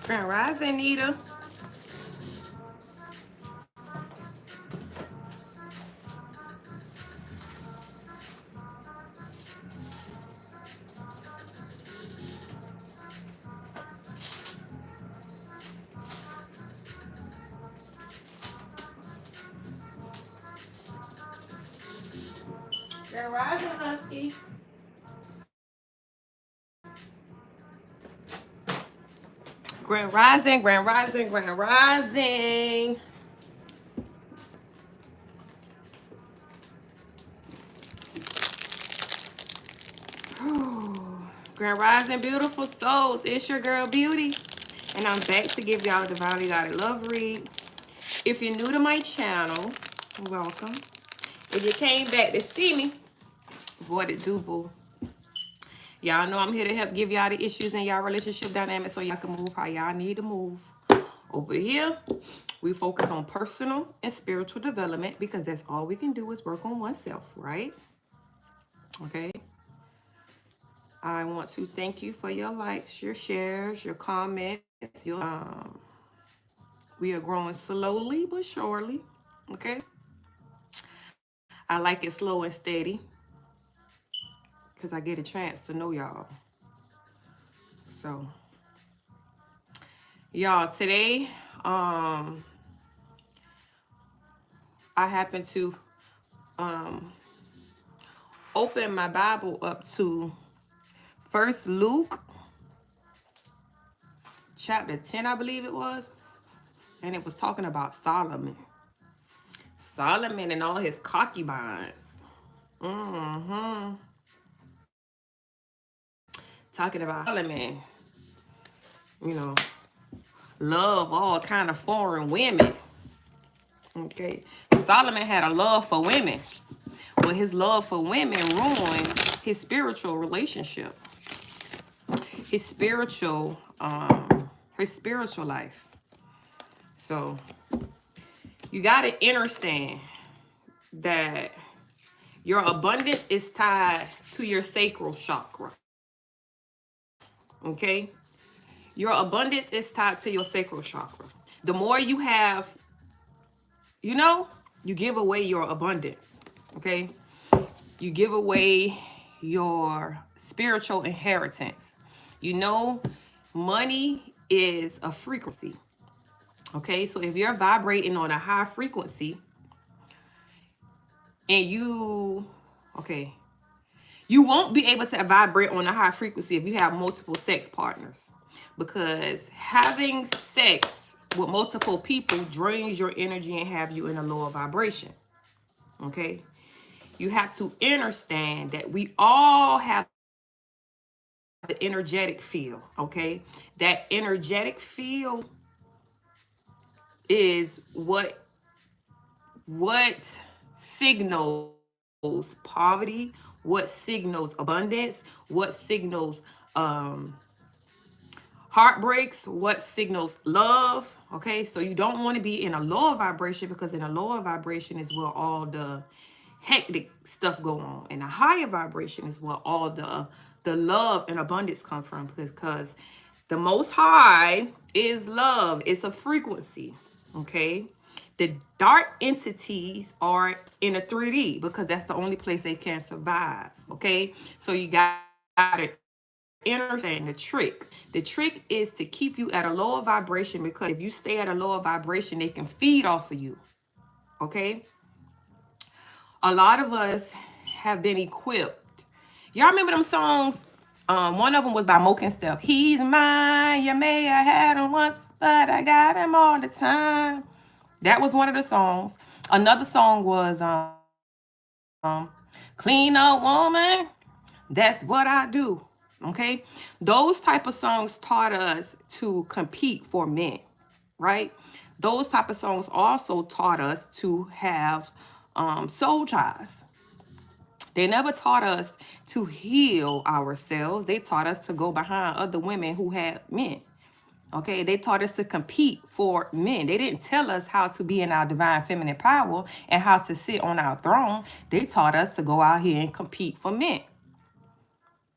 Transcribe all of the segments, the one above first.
Grand Rising, Nita. Grand Rising, Husky. Grand Rising, Grand Rising, Grand Rising. Grand Rising, beautiful souls. It's your girl, Beauty. And I'm back to give y'all a Divinely Guided Love read. If you're new to my channel, welcome. If you came back to see me, what it do, boo? Y'all know I'm here to help give y'all the issues in y'all relationship dynamics so y'all can move how y'all need to move. Over here, we focus on personal and spiritual development because that's all we can do is work on oneself, right? Okay. I want to thank you for your likes, your shares, your comments. We are growing slowly but surely. Okay. I like it slow and steady because I get a chance to know y'all. So, y'all, today, I happen to open my Bible up to First Luke chapter 10, I believe it was. And it was talking about Solomon. Solomon and all his concubines. Talking about Solomon, you know, love all kind of foreign women. Okay. Solomon had a love for women. But his love for women ruined his spiritual relationship. His spiritual life. So you gotta understand that your abundance is tied to your sacral chakra. Okay? Your abundance is tied to your sacral chakra. The more you have, you give away your abundance. Okay? You give away your spiritual inheritance. Money is a frequency. Okay? So if you're vibrating on a high frequency and you won't be able to vibrate on a high frequency if you have multiple sex partners, because having sex with multiple people drains your energy and have you in a lower vibration. Okay? You have to understand that we all have the energetic field. Okay? That energetic field is what signals poverty, what signals abundance, what signals heartbreaks, what signals love. Okay, so you don't want to be in a lower vibration, because in a lower vibration is where all the hectic stuff go on, and a higher vibration is where all the love and abundance come from, because the most high is love. It's a frequency. Okay, the dark entities are in a 3D because that's the only place they can survive. Okay, so you got to understand the trick. The trick is to keep you at a lower vibration, because if you stay at a lower vibration, they can feed off of you. Okay, a lot of us have been equipped. Y'all remember them songs? One of them was by Moke and Steph. He's mine. You may have had him once, but I got him all the time. That was one of the songs. Another song was Clean Up Woman. That's what I do. Okay? Those type of songs taught us to compete for men, right? Those type of songs also taught us to have soul ties. They never taught us to heal ourselves. They taught us to go behind other women who had men. Okay, they taught us to compete for men. They didn't tell us how to be in our divine feminine power and how to sit on our throne. They taught us to go out here and compete for men.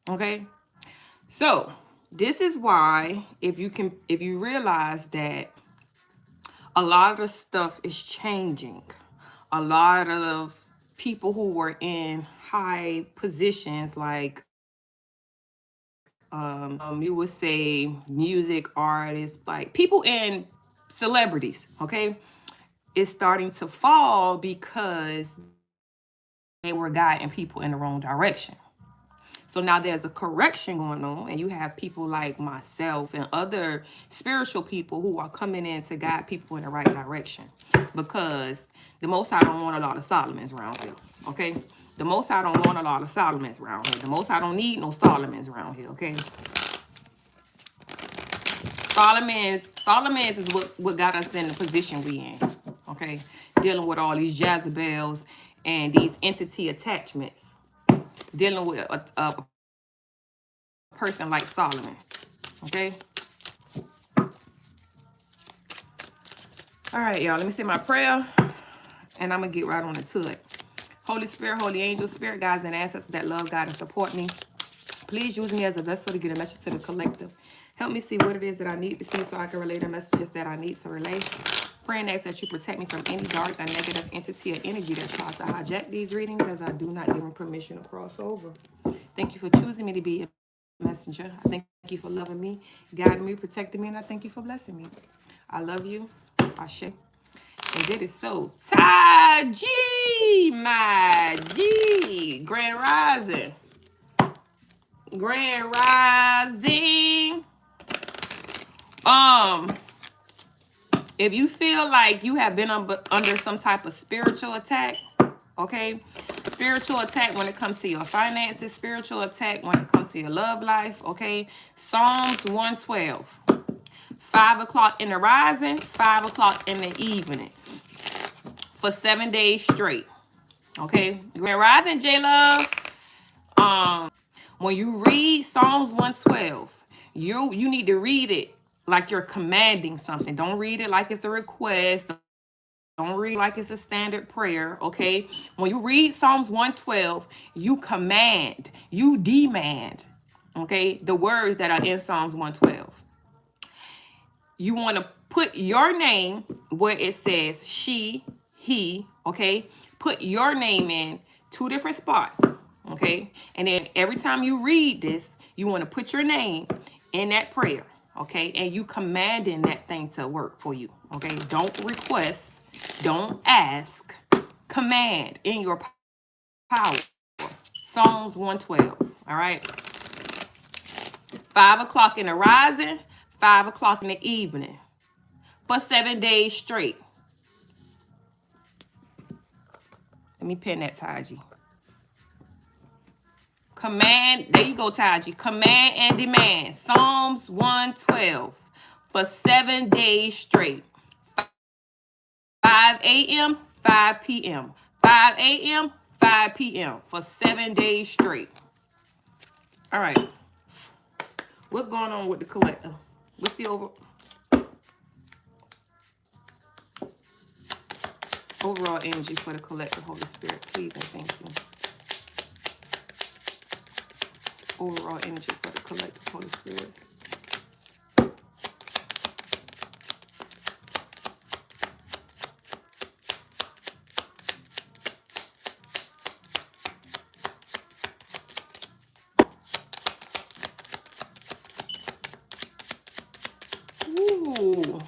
Okay, so This is why, if you realize that a lot of the stuff is changing, a lot of people who were in high positions, like you would say music artists, like people in celebrities, okay, is starting to fall because they were guiding people in the wrong direction. So now there's a correction going on, and you have people like myself and other spiritual people who are coming in to guide people in the right direction. Because the Most High don't want a lot of Solomons around here, okay? The Most High don't want a lot of Solomons around here. The Most High don't need no Solomons around here, okay? Solomons is what got us in the position we in, okay? Dealing with all these Jezebels and these entity attachments. Dealing with a person like Solomon, okay? All right, y'all, let me say my prayer, and I'm going to get right on to it. Holy Spirit, Holy Angel, Spirit guides, and ancestors that love God and support me, please use me as a vessel to get a message to the collective. Help me see what it is that I need to see so I can relay the messages that I need to relay. Praying that you protect me from any dark or negative entity or energy that tries to hijack these readings, as I do not give them permission to cross over. Thank you for choosing me to be a messenger. I thank you for loving me, guiding me, protecting me, and I thank you for blessing me. I love you. Ashe. And it is so. Taji, my G. Grand Rising. Grand Rising. If you feel like you have been under some type of spiritual attack, okay? Spiritual attack when it comes to your finances, spiritual attack when it comes to your love life, okay? Psalms 112. 5 o'clock in the rising, 5 o'clock in the evening. For 7 days straight. Okay? Grand Rising, J-Love. When you read Psalms 112, you need to read it like you're commanding something. Don't read it like it's a request. Don't read like it's a standard prayer, okay? When you read Psalms 112, you command, you demand, okay, the words that are in Psalms 112. You want to put your name where it says she, he, okay? Put your name in 2 different spots, okay? And then every time you read this, you want to put your name in that prayer, okay? And you commanding that thing to work for you, okay? Don't request, don't ask, command in your power. Psalms 112, all right? 5 o'clock in the rising, 5 o'clock in the evening. For 7 days straight. Let me pin that, Taji. Command, there you go, Taji. Command and demand. Psalms 112 for 7 days straight. 5 a.m., 5 p.m. 5 a.m., 5 p.m. for 7 days straight. All right. What's going on with the collector? What's the overall energy for the collective, Holy Spirit? Please and thank you. Overall energy for the collective, Holy Spirit. Ooh.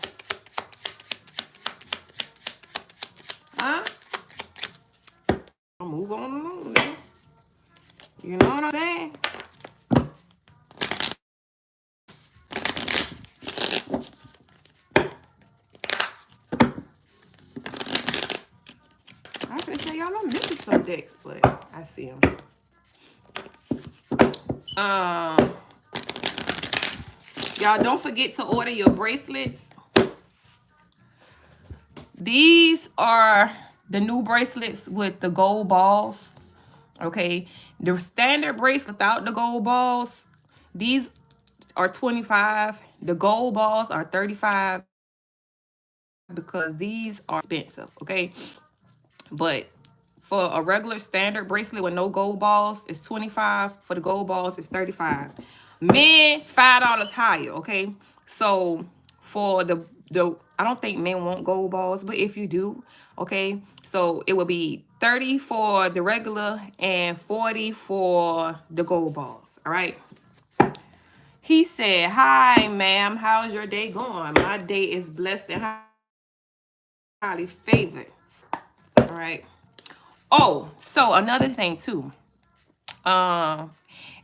Huh? I'll move on along now. You know what I'm saying? I was gonna say y'all, I'm missing some decks, but I see them. Y'all don't forget to order your bracelets. These are the new bracelets with the gold balls. Okay, the standard bracelet without the gold balls, these are 25. The gold balls are 35 because these are expensive. Okay, but for a regular standard bracelet with no gold balls, it's 25. For the gold balls, it's 35. Men $5 higher, okay? So for the I don't think men want gold balls, but if you do, okay, so it will be 30 for the regular and 40 for the gold balls. All right. He said, "Hi, ma'am. How's your day going? My day is blessed and highly favored." All right. Oh, so another thing too. Um,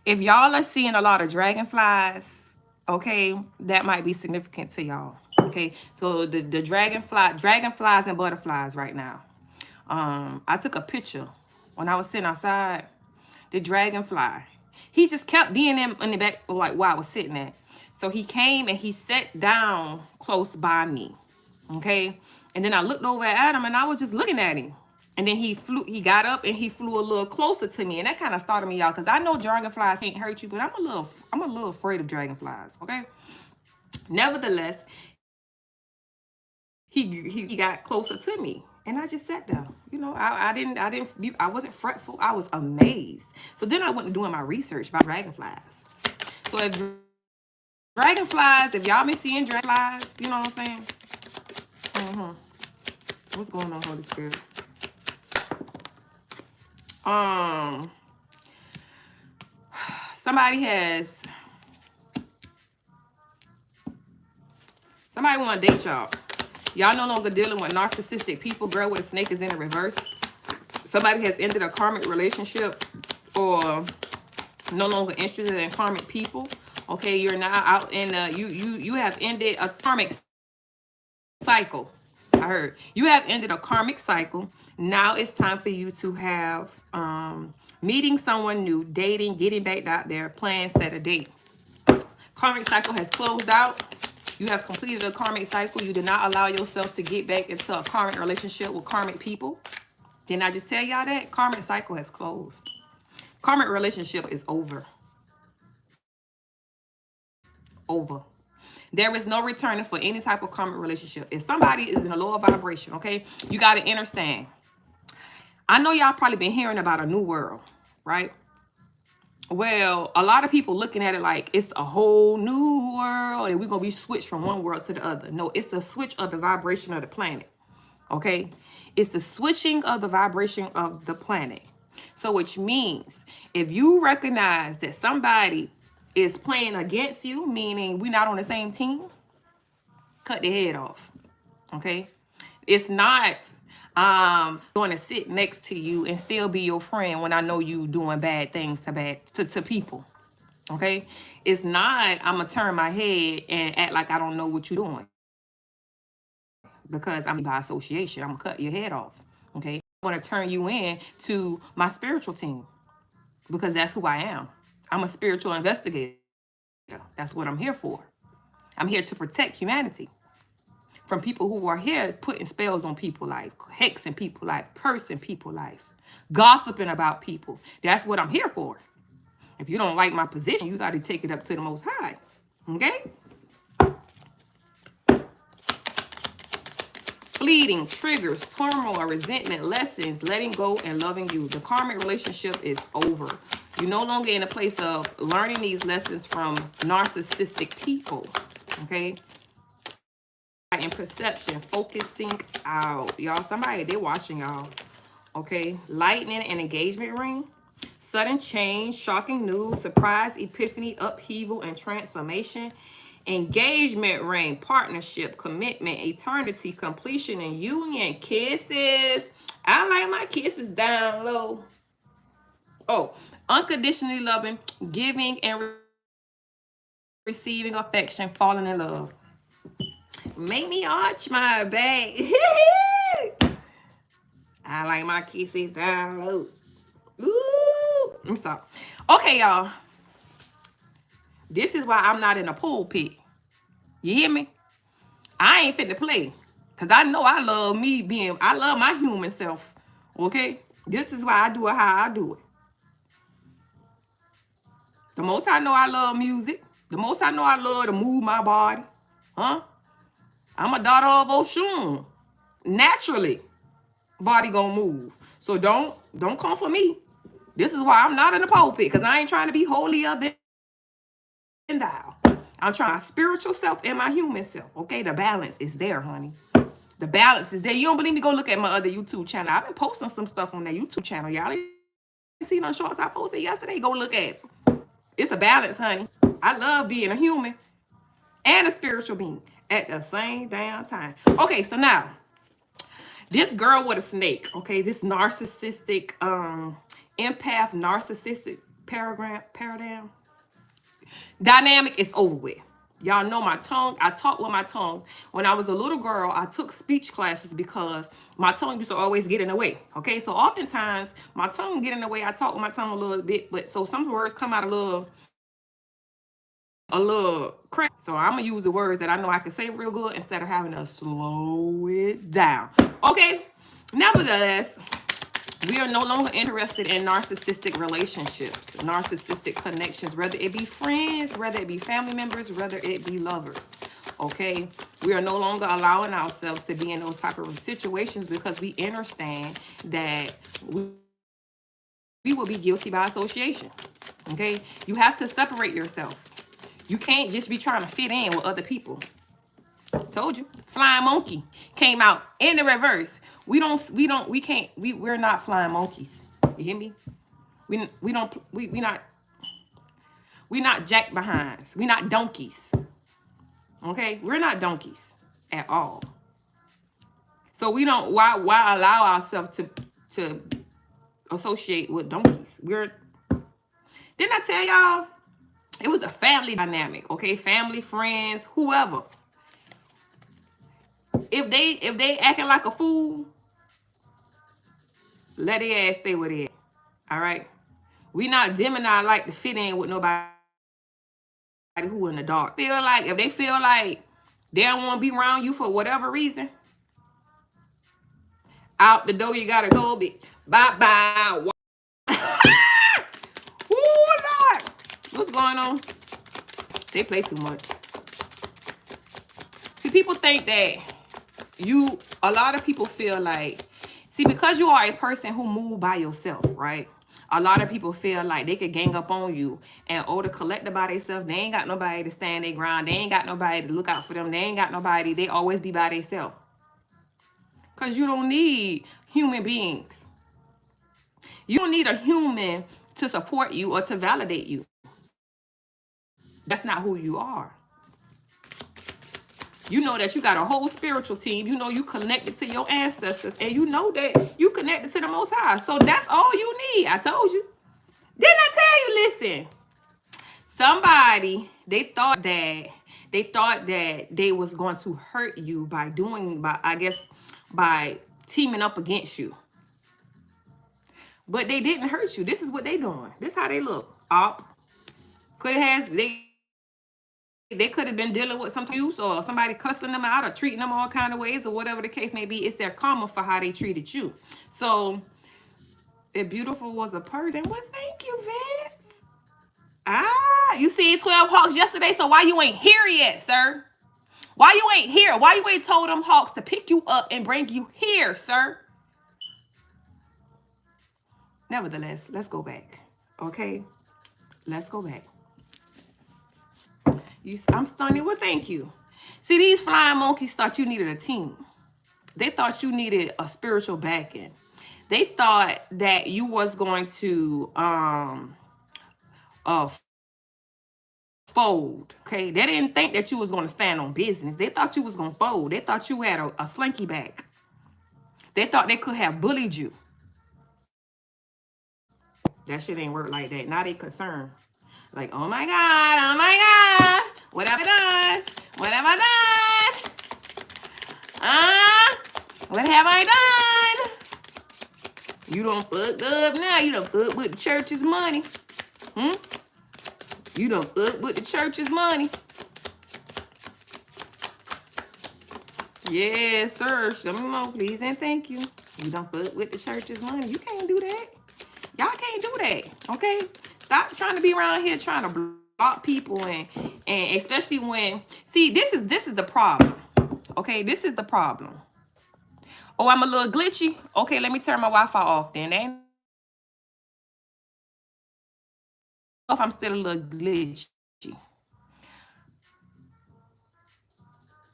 if y'all are seeing a lot of dragonflies, okay, that might be significant to y'all. Okay, so the dragonflies and butterflies right now. I took a picture when I was sitting outside. The dragonfly, he just kept being in the back, like where I was sitting at. So he came and he sat down close by me. Okay, and then I looked over at him and I was just looking at him. And then he got up and he flew a little closer to me, and that kind of started me out because I know dragonflies can't hurt you, but I'm a little afraid of dragonflies. Okay, nevertheless, he got closer to me, and I just sat down. You know, I wasn't fretful. I was amazed. So then I went to doing my research about dragonflies. So if y'all been seeing dragonflies, you know what I'm saying? What's going on, Holy Spirit? Um, somebody want to date y'all. Y'all no longer dealing with narcissistic people. Girl with a snake is in the reverse. Somebody has ended a karmic relationship or no longer interested in karmic people. Okay, you're now out in you have ended a karmic cycle. I heard you have ended a karmic cycle. Now it's time for you to have meeting someone new, dating, getting back out there, plan, set a date. Karmic cycle has closed out. You have completed a karmic cycle. You did not allow yourself to get back into a karmic relationship with karmic people. Didn't I just tell y'all that? Karmic cycle has closed. Karmic relationship is over. Over. There is no returning for any type of karmic relationship. If somebody is in a lower vibration, okay, you got to understand. I know y'all probably been hearing about a new world, right? Well, a lot of people looking at it like it's a whole new world and we're going to be switched from one world to the other. No, it's a switch of the vibration of the planet, okay? It's the switching of the vibration of the planet. So which means if you recognize that somebody is playing against you, meaning we're not on the same team, cut their head off, okay? It's not going to sit next to you and still be your friend when I know you doing bad things to people, okay? It's not I'm gonna turn my head and act like I don't know what you're doing because I'm by association. I'm gonna cut your head off, okay? I'm gonna turn you in to my spiritual team because that's who I am. I'm a spiritual investigator. That's what I'm here for. I'm here to protect humanity from people who are here putting spells on people, like hexing people, like cursing people, like gossiping about people. That's what I'm here for. If you don't like my position, you got to take it up to the Most High. Okay? Fleeting triggers, turmoil, resentment, lessons, letting go, and loving you. The karmic relationship is over. You're no longer in a place of learning these lessons from narcissistic people. Okay? And perception, focusing out. Y'all, somebody, they're watching y'all. Okay? Lightning and engagement ring. Sudden change, shocking news, surprise, epiphany, upheaval, and transformation. Engagement ring, partnership, commitment, eternity, completion, and union. Kisses. I like my kisses down low. Oh, unconditionally loving, giving, and receiving affection, falling in love. Make me arch my back. I like my kisses down low. Ooh, I'm sorry. Okay, y'all. This is why I'm not in a pulpit. You hear me? I ain't fit to play. Because I know I love my human self. Okay? This is why I do it how I do it. The most I know I love music. The most I know I love to move my body. Huh? I'm a daughter of Oshun. Naturally, body gonna move. So don't come for me. This is why I'm not in the pulpit. Because I ain't trying to be holier than thou. I'm trying my spiritual self and my human self. Okay, the balance is there, honey. The balance is there. You don't believe me? Go look at my other YouTube channel. I've been posting some stuff on that YouTube channel. Y'all ain't seen no shorts I posted yesterday. Go look at it. It's a balance, honey. I love being a human and a spiritual being at the same damn time. Okay, so now this girl with a snake, okay, this narcissistic, empath, narcissistic paradigm dynamic is over with. Y'all know my tongue. I talk with my tongue. When I was a little girl, I took speech classes because my tongue used to always get in the way. Okay, so oftentimes my tongue get in the way. I talk with my tongue a little bit, but so some words come out a little crack. So I'm gonna use the words that I know I can say real good instead of having to slow it down. Okay. Nevertheless, we are no longer interested in narcissistic relationships, narcissistic connections, whether it be friends, whether it be family members, whether it be lovers. Okay, we are no longer allowing ourselves to be in those type of situations because we understand that we will be guilty by association. Okay, you have to separate yourself. You can't just be trying to fit in with other people. Told you. Flying monkey came out in the reverse. We're not flying monkeys. You hear me? We not jack behinds. We not donkeys. Okay? We're not donkeys at all. So we don't why allow ourselves to associate with donkeys. Didn't I tell y'all? It was a family dynamic, okay? Family, friends, whoever. If they acting like a fool, let their ass stay with it. All right? We not Gemini like to fit in with nobody who in the dark. If they feel like they don't want to be around you for whatever reason, out the door you gotta go. Bye-bye. Ooh, Lord. What's going on? They play too much. See, people think that a lot of people feel like, see, because you are a person who move by yourself, right? A lot of people feel like they could gang up on you and to collect by themselves. They ain't got nobody to stand their ground. They ain't got nobody to look out for them. They ain't got nobody. They always be by themselves. Because you don't need human beings. You don't need a human to support you or to validate you. That's not who you are. You know that you got a whole spiritual team. You know you connected to your ancestors. And you know that you connected to the Most High. So that's all you need. I told you. Didn't I tell you? Listen. Somebody, they thought that they was going to hurt you by teaming up against you. But they didn't hurt you. This is what they doing. This is how they look. They could have been dealing with some abuse or somebody cussing them out or treating them all kind of ways or whatever the case may be. It's their karma for how they treated you. So if beautiful was a person, well, thank you, Vince. You seen 12 Hawks yesterday, so why you ain't here yet, sir? Why you ain't here? Why you ain't told them Hawks to pick you up and bring you here, sir? Nevertheless, let's go back. Okay? Let's go back. I'm stunning. Well, thank you. See, these flying monkeys thought you needed a team. They thought you needed a spiritual backing. They thought that you was going to fold. Okay, they didn't think that you was going to stand on business. They thought you was going to fold. They thought you had a slinky back. They thought they could have bullied you. That shit ain't work like that. Now they concerned. Like, oh my God, what have I done? What have I done? What have I done? You done fucked up now. You done fucked with the church's money. You done fucked with the church's money. Yes, sir. Show me more, please, and thank you. You done fucked with the church's money. You can't do that. Y'all can't do that, okay? Stop trying to be around here trying to block people and especially when, see, this is the problem, okay? This is the problem. Oh, I'm a little glitchy. Okay, let me turn my Wi-Fi off then. Ain't if I'm still a little glitchy.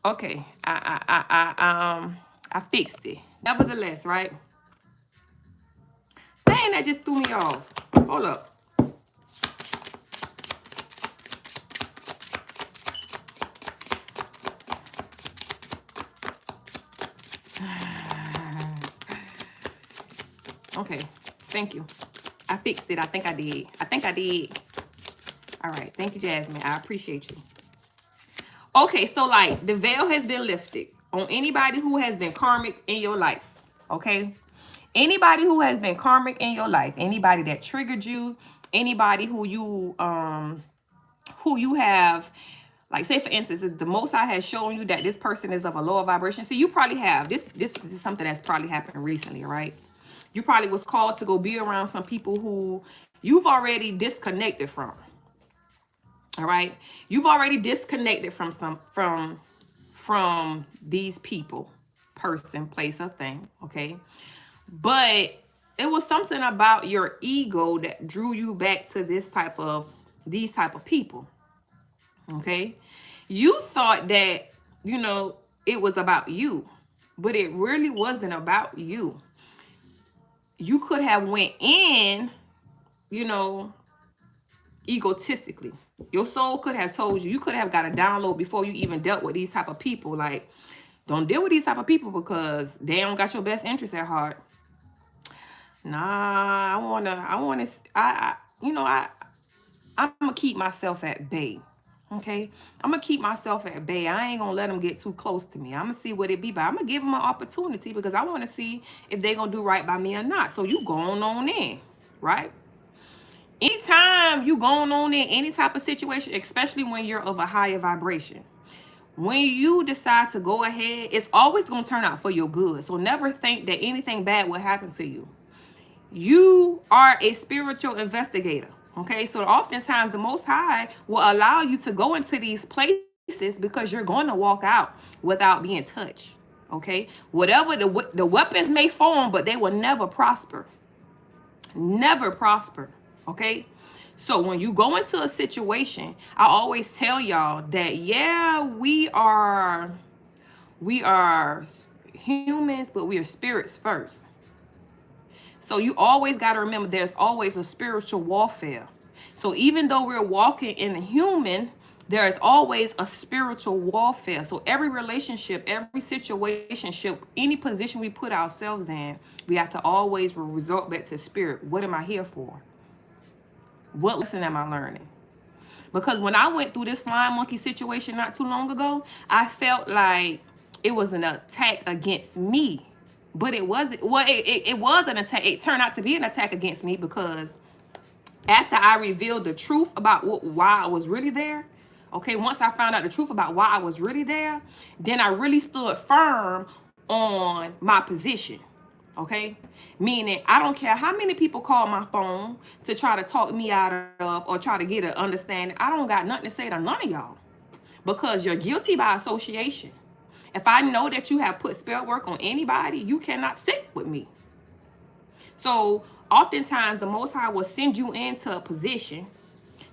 Okay, I fixed it. Nevertheless, right? Dang, that just threw me off. Hold up. Okay, thank you. I fixed it. I think I did. I think I did. All right, thank you, Jasmine. I appreciate you. Okay, so like the veil has been lifted on anybody who has been karmic in your life. Okay, anybody who has been karmic in your life, anybody that triggered you, anybody who you have, like, say for instance, if the Most High has shown you that this person is of a lower vibration. See, you probably have this is something that's probably happened recently, right? You probably was called to go be around some people who you've already disconnected from. All right, you've already disconnected from these people, person, place, or thing. Okay, but it was something about your ego that drew you back to these type of people. Okay, you thought that, you know, it was about you, but it really wasn't about you. You could have went in, you know, egotistically. Your soul could have told you, you could have got a download before you even dealt with these type of people, like, don't deal with these type of people because they don't got your best interest at heart. Nah, I'm gonna keep myself at bay. Okay, I'm gonna keep myself at bay. I ain't gonna let them get too close to me. I'm gonna see what it be, but I'm gonna give them an opportunity because I want to see if they gonna do right by me or not. So you going on in, right? Anytime you going on in any type of situation, especially when you're of a higher vibration, when you decide to go ahead, it's always gonna turn out for your good. So never think that anything bad will happen to you. You are a spiritual investigator. Okay, so oftentimes the Most High will allow you to go into these places because you're going to walk out without being touched. Okay, whatever the weapons may form, but they will never prosper. Never prosper. Okay, so when you go into a situation, I always tell y'all that, yeah, we are humans, but we are spirits first. So you always got to remember there's always a spiritual warfare. So even though we're walking in a human, there is always a spiritual warfare. So every relationship, every situationship, any position we put ourselves in, we have to always resort back to spirit. What am I here for? What lesson am I learning? Because when I went through this flying monkey situation not too long ago, I felt like it was an attack against me. But it wasn't. Well, it was an attack. It turned out to be an attack against me because after I revealed the truth about why I was really there, okay, once I found out the truth about why I was really there, then I really stood firm on my position. Okay, meaning I don't care how many people call my phone to try to talk me out of or try to get an understanding. I don't got nothing to say to none of y'all because you're guilty by association. If I know that you have put spell work on anybody, you cannot sit with me. So oftentimes the Most High will send you into a position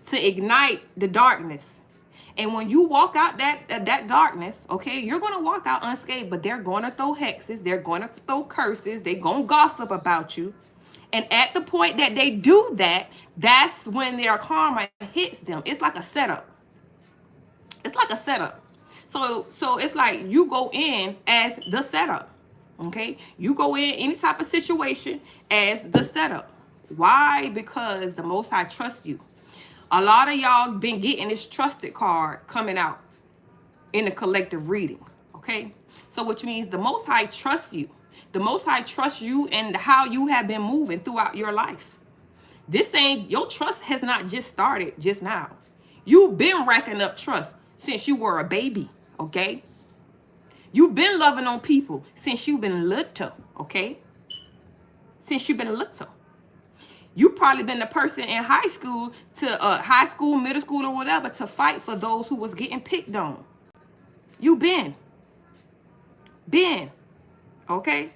to ignite the darkness. And when you walk out that darkness, okay, you're going to walk out unscathed, but they're going to throw hexes. They're going to throw curses. They're going to gossip about you. And at the point that they do that, that's when their karma hits them. It's like a setup. It's like a setup. So it's like you go in as the setup. Okay? You go in any type of situation as the setup. Why? Because the Most High trusts you. A lot of y'all been getting this trusted card coming out in the collective reading. Okay? So which means the Most High trusts you. The Most High trusts you and how you have been moving throughout your life. Your trust has not just started just now. You've been racking up trust since you were a baby, okay? You've been loving on people since you've been little, okay? Since you've been little. You've probably been the person in high school, middle school, or whatever, to fight for those who was getting picked on. You've been, okay?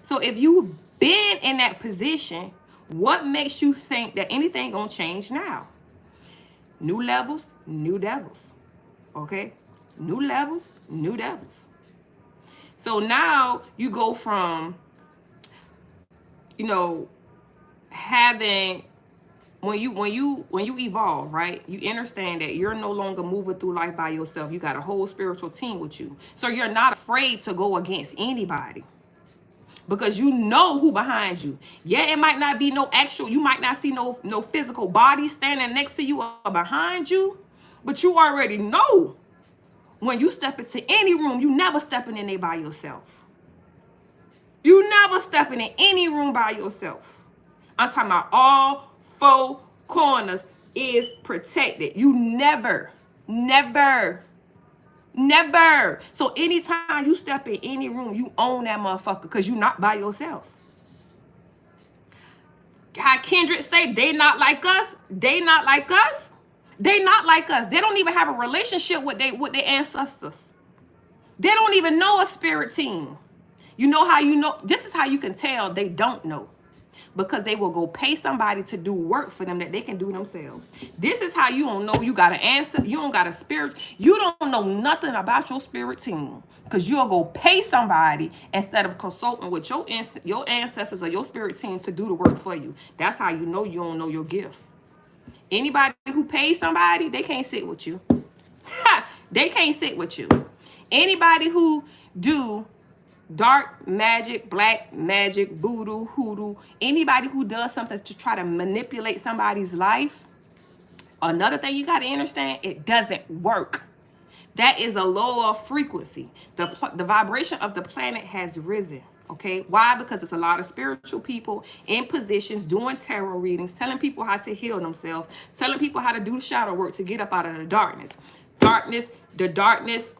So if you've been in that position, what makes you think that anything gonna change now? New levels, new devils, okay? New levels, new devils. So now you go from, you know, having, when you evolve, right? You understand that you're no longer moving through life by yourself. You got a whole spiritual team with you. So you're not afraid to go against anybody, because you know who behind you. Yeah, it might not be no actual, you might not see no physical body standing next to you or behind you, but you already know when you step into any room, you never stepping in there by yourself. You never stepping in any room by yourself. I'm talking about all four corners is protected. You never, never, never. So anytime you step in any room, you own that motherfucker, because you're not by yourself. How Kendrick say, they not like us. They not like us. They not like us. They don't even have a relationship with their ancestors. They don't even know a spirit team. You know how you know? This is how you can tell they don't know. Because they will go pay somebody to do work for them that they can do themselves. This is how you don't know you got an answer. You don't got a spirit. You don't know nothing about your spirit team, because you'll go pay somebody instead of consulting with your ancestors or your spirit team to do the work for you. That's how you know you don't know your gift. Anybody who pays somebody, they can't sit with you. They can't sit with you. Anybody who do dark magic, black magic, voodoo, hoodoo, anybody who does something to try to manipulate somebody's life, another thing you got to understand, it doesn't work. That is a lower frequency. The vibration of the planet has risen. Okay, why? Because it's a lot of spiritual people in positions doing tarot readings, telling people how to heal themselves, telling people how to do shadow work to get up out of the darkness. The darkness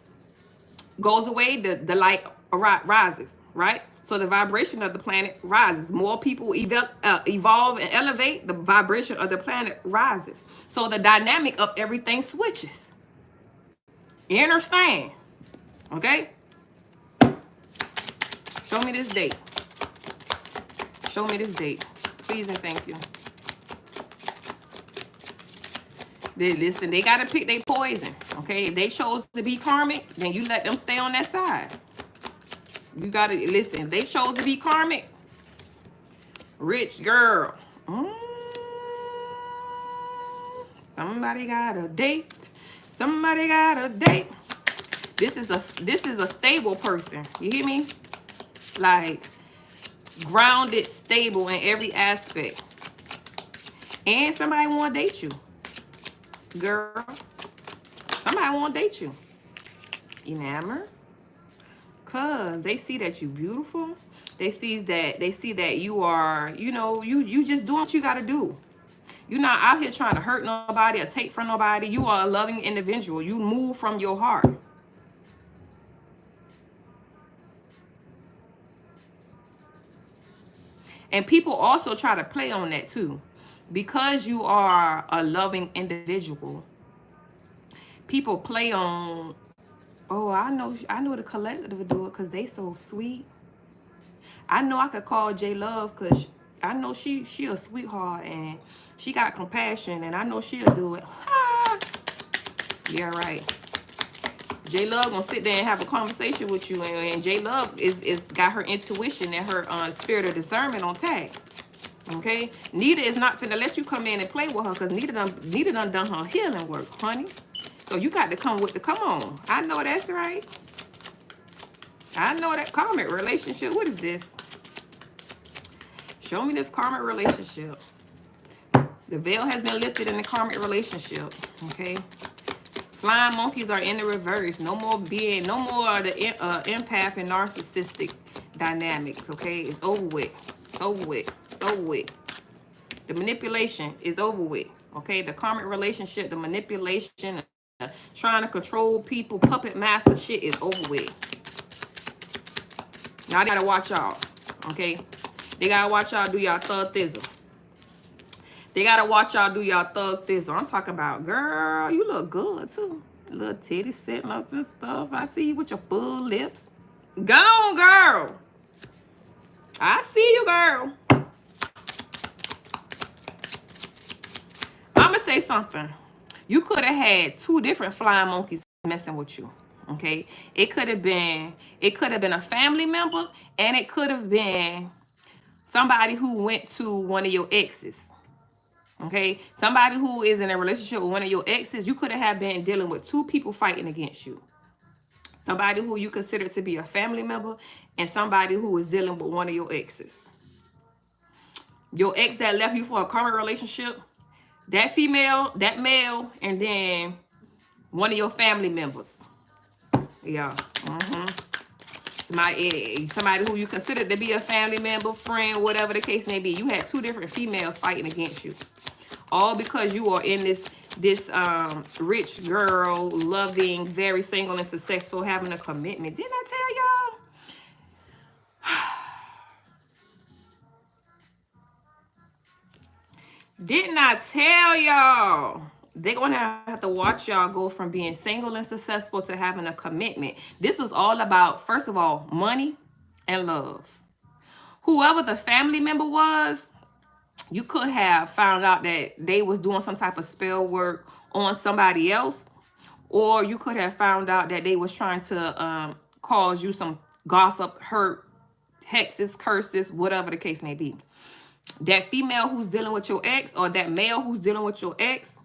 goes away, the light rises, right? So the vibration of the planet rises. More people evolve and elevate, the vibration of the planet rises. So the dynamic of everything switches. You understand? Okay? Show me this date. Show me this date. Please and thank you. Listen, they got to pick their poison. Okay? If they chose to be karmic, then you let them stay on that side. You got to listen. If they chose to be karmic, rich girl. Somebody got a date. Somebody got a date. This is a stable person. You hear me? Like grounded, stable in every aspect. And somebody want to date you. Girl. Somebody want to date you. Enamored. Cause they see that you beautiful. They see that you are, you just doing what you gotta do. You're not out here trying to hurt nobody or take from nobody. You are a loving individual. You move from your heart. And people also try to play on that too. Because you are a loving individual, people play on, oh, I know the collective would do it because they so sweet. I know I could call J Love because I know she a sweetheart and she got compassion, and I know she'll do it. Ha! Yeah, right. J Love gonna sit there and have a conversation with you, and J Love is got her intuition and her spirit of discernment on tag. Okay, Nita is not finna let you come in and play with her, because Nita done her healing work, honey. So you got to come on. I know that's right. I know that karmic relationship. What is this? Show me this karmic relationship. The veil has been lifted in the karmic relationship. Okay. Flying monkeys are in the reverse. No more the empath and narcissistic dynamics. Okay, it's over with. It's over with. It's over with. The manipulation is over with. Okay, the karmic relationship, the manipulation, trying to control people, puppet master shit is over with. Now they gotta watch y'all. Okay, they gotta watch y'all do y'all thug thizzle. They gotta watch y'all do y'all thug thizzle. I'm talking about, girl, you look good too. Little titties sitting up and stuff. I see you with your full lips. Go on, girl. I see you, girl. I'ma say something. You could have had 2 different flying monkeys messing with you. Okay, it could have been a family member, and it could have been somebody who went to one of your exes. Okay, somebody who is in a relationship with one of your exes. You could have been dealing with two people fighting against you. Somebody who you consider to be a family member, and somebody who is dealing with one of your exes. Your ex that left you for a current relationship, that female, that male, and then one of your family members. Yeah. Somebody who you consider to be a family member, friend, whatever the case may be. You had two different females fighting against you. All because you are in this rich girl, loving, very single and successful, having a commitment. Didn't I tell y'all? Didn't I tell y'all? They're going to have to watch y'all go from being single and successful to having a commitment. This was all about, first of all, money and love. Whoever the family member was, you could have found out that they was doing some type of spell work on somebody else, or you could have found out that they was trying to cause you some gossip, hurt, hexes, curses, whatever the case may be. That female who's dealing with your ex, or that male who's dealing with your ex,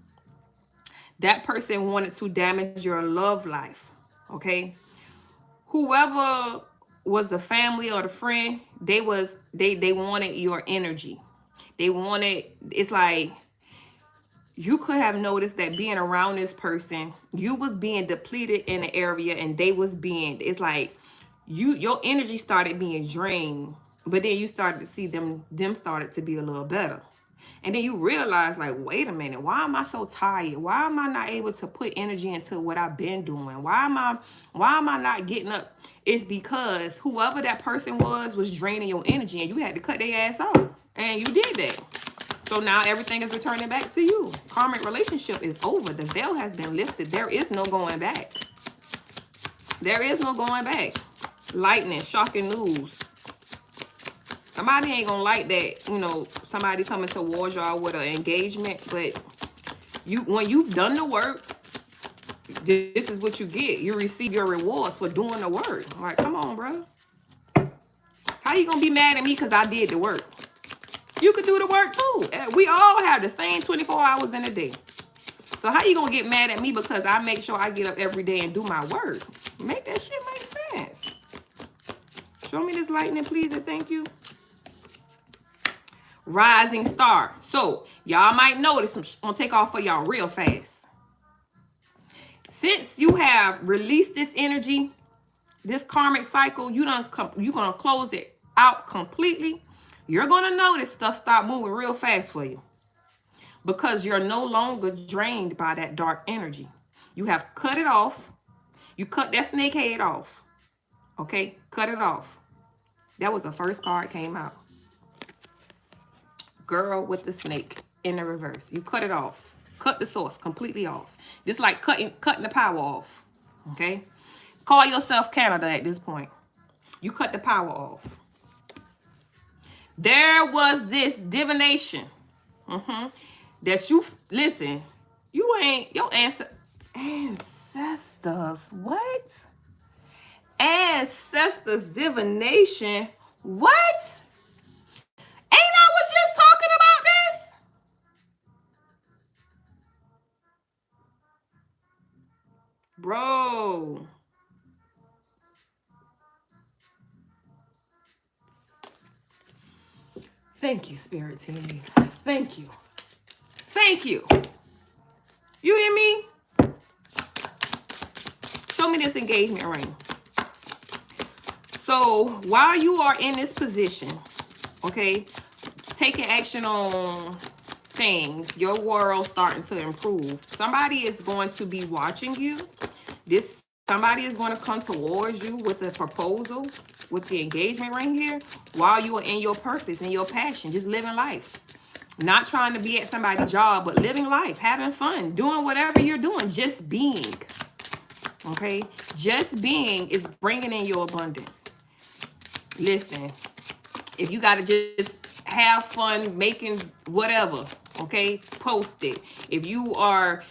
that person wanted to damage your love life. Okay, whoever was the family or the friend, they wanted your energy. They wanted, it's like, you could have noticed that being around this person, you was being depleted in the area, and they was being, it's like your energy started being drained, but then you started to see them started to be a little better. And then you realize, like, wait a minute, why am I so tired? Why am I not able to put energy into what I've been doing? Why am I not getting up? It's because whoever that person was draining your energy, and you had to cut their ass off. And you did that. So now everything is returning back to you. Karmic relationship is over. The veil has been lifted. There is no going back. There is no going back. Lightning, shocking news. Somebody ain't gonna like that, somebody coming towards y'all with an engagement, but when you've done the work, this is what you get. You receive your rewards for doing the work. Like, come on, bro. How you gonna be mad at me because I did the work? You could do the work too. We all have the same 24 hours in a day. So how you gonna get mad at me because I make sure I get up every day and do my work? Make that shit make sense. Show me this lightning, please, and thank you. Rising star. So y'all might notice, I'm gonna take off for y'all real fast. Since you have released this energy, this karmic cycle, you're gonna close it out completely. You're gonna notice stuff start moving real fast for you, because you're no longer drained by that dark energy. You have cut it off. You cut that snake head off. Okay, cut it off. That was the first card came out. Girl with the snake in the reverse. You cut it off. Cut the source completely off. Just like cutting the power off. Okay? Call yourself Canada at this point. You cut the power off. There was this divination. That you, listen, you ain't, your ancestors, what? Ancestors divination, what? Ain't I was just talking about this? Bro. Thank you, Spirit Team. Thank you. Thank you. You hear me? Show me this engagement ring. So while you are in this position, okay, taking action on things, your world starting to improve. Somebody is going to be watching you. Somebody is going to come towards you with a proposal, with the engagement ring here, while you are in your purpose and your passion, just living life. Not trying to be at somebody's job, but living life, having fun, doing whatever you're doing, just being. Okay? Just being is bringing in your abundance. Listen, if you got to just have fun making whatever, okay, post it. If you are,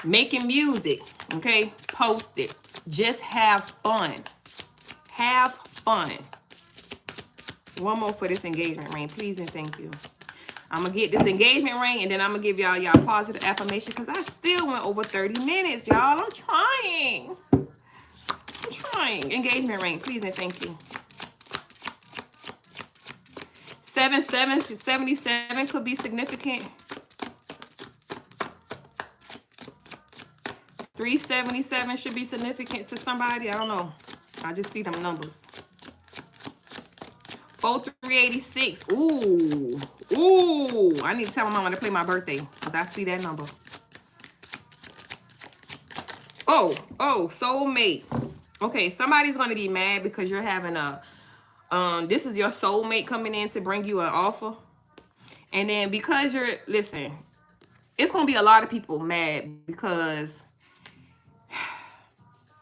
making music, okay, post it. Just have fun. Have fun. One more for this engagement ring, please and thank you. I'm going to get this engagement ring, and then I'm going to give y'all positive affirmation, because I still went over 30 minutes, y'all. I'm trying. I'm trying. Engagement ring, please and thank you. 77 could be significant. 377 should be significant to somebody. I don't know. I just see them numbers. 4386. Ooh. Ooh. I need to tell my mama to play my birthday, because I see that number. Oh, soulmate. Okay, somebody's going to be mad because you're having a, this is your soulmate coming in to bring you an offer. And then because you're, listen, it's going to be a lot of people mad because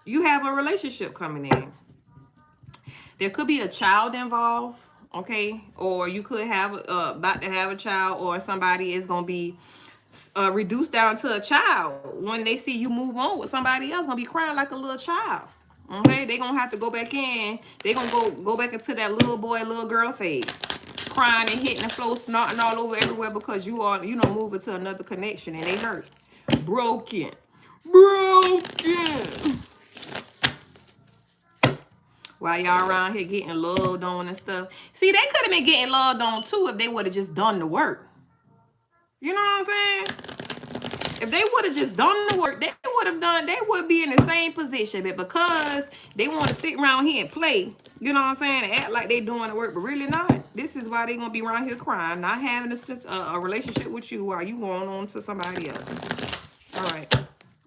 you have a relationship coming in. There could be a child involved, okay? Or you could have, about to have a child, or somebody is going to be reduced down to a child. When they see you move on with somebody else, going to be crying like a little child, okay? They're going to have to go back in. They're going to go back into that little boy, little girl phase. Crying and hitting the floor, snotting all over everywhere because you are, moving to another connection and they hurt. Broken. While y'all around here getting loved on and stuff. See, they could have been getting loved on too if they would have just done the work. You know what I'm saying? If they would have just done the work, they would be in the same position. But because they want to sit around here and play, you know what I'm saying, and act like they doing the work, but really not. This is why they going to be around here crying, not having a relationship with you while you going on to somebody else. All right.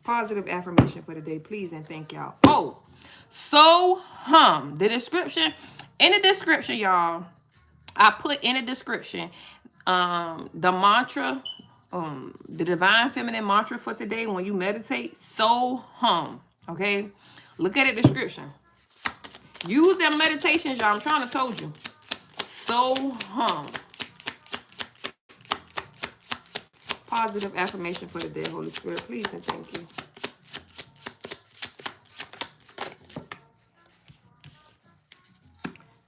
Positive affirmation for the day, please and thank y'all. Oh, so the description. In the description, y'all, I put in the description the mantra, the divine feminine mantra for today when you meditate. So okay, look at the description. Use them meditations, y'all. I'm trying to told you. So positive affirmation for the day, Holy Spirit, please and thank you.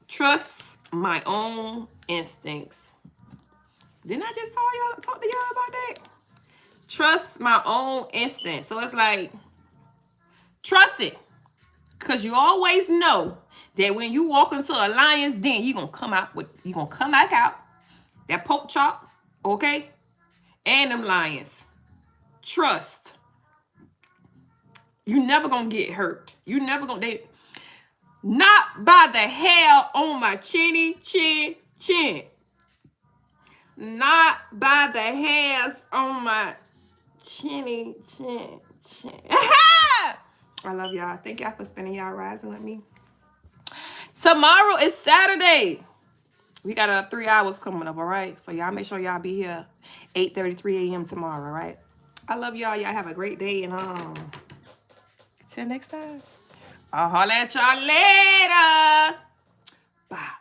Trust my own instincts. Didn't I just talk to y'all about that? Trust my own instincts. So it's like, trust it. Because you always know that when you walk into a lion's den, you're going to come back out. That pork chop, okay? And them lions. Trust. You never going to get hurt. You never going to... Not by the hair on my chinny chin. Not by the hairs on my chinny chin. I love y'all. Thank y'all for spending y'all rising with me. Tomorrow is Saturday. We got 3 hours coming up, all right? So y'all make sure y'all be here 8:33 a.m. tomorrow, all right? I love y'all. Y'all have a great day, and till next time. I'll holler at y'all later. Bow.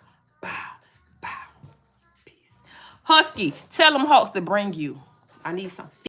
Peace. Husky, tell them Hawks to bring you. I need some.